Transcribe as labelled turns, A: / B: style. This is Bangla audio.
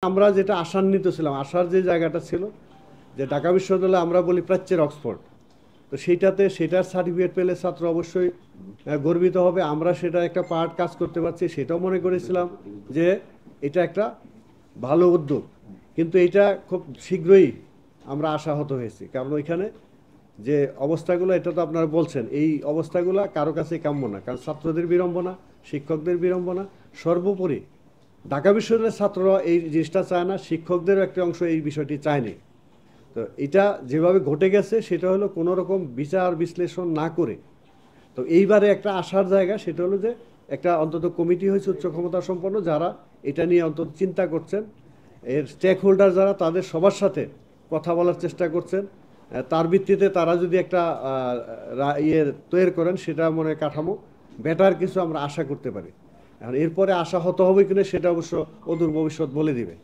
A: আমরা যেটা আশান্বিত ছিলাম, আশার যে জায়গাটা ছিল যে ঢাকা বিশ্ববিদ্যালয়ে আমরা বলি প্রাচ্যের অক্সফোর্ড, তো সেটার সার্টিফিকেট পেলে ছাত্র অবশ্যই গর্বিত হবে। আমরা সেটা একটা পার্ট কাজ করতে পারছি, সেটাও মনে করেছিলাম যে এটা একটা ভালো উদ্যোগ। কিন্তু এটা খুব শীঘ্রই আমরা আশাহত হয়েছি, কারণ ওইখানে যে অবস্থাগুলো, এটা তো আপনারা বলছেন, এই অবস্থাগুলো কারো কাছে কাম্য না। কারণ ছাত্রদের বিড়ম্বনা, শিক্ষকদের বিড়ম্বনা, সর্বোপরি ঢাকা বিশ্ববিদ্যালয়ের ছাত্ররা এই জিনিসটা চায় না, শিক্ষকদেরও একটা অংশ এই বিষয়টি চায়নি। তো এটা যেভাবে ঘটে গেছে সেটা হলো কোনো রকম বিচার বিশ্লেষণ না করে, তো এইবারে একটা আশার জায়গা সেটা হলো যে একটা অন্তত কমিটি হয়েছে উচ্চ ক্ষমতা সম্পন্ন, যারা এটা নিয়ে অন্তত চিন্তা করছেন, এর স্টেক হোল্ডার যারা, তাদের সবার সাথে কথা বলার চেষ্টা করছেন। তার ভিত্তিতে তারা যদি একটা তৈরি করেন, সেটা মনে হয় কাঠামো বেটার কিছু আমরা আশা করতে পারি। আর এরপরে আশা হতে হবে কিনা সেটা অবশ্য অদূর ভবিষ্যৎ বলে দিবে।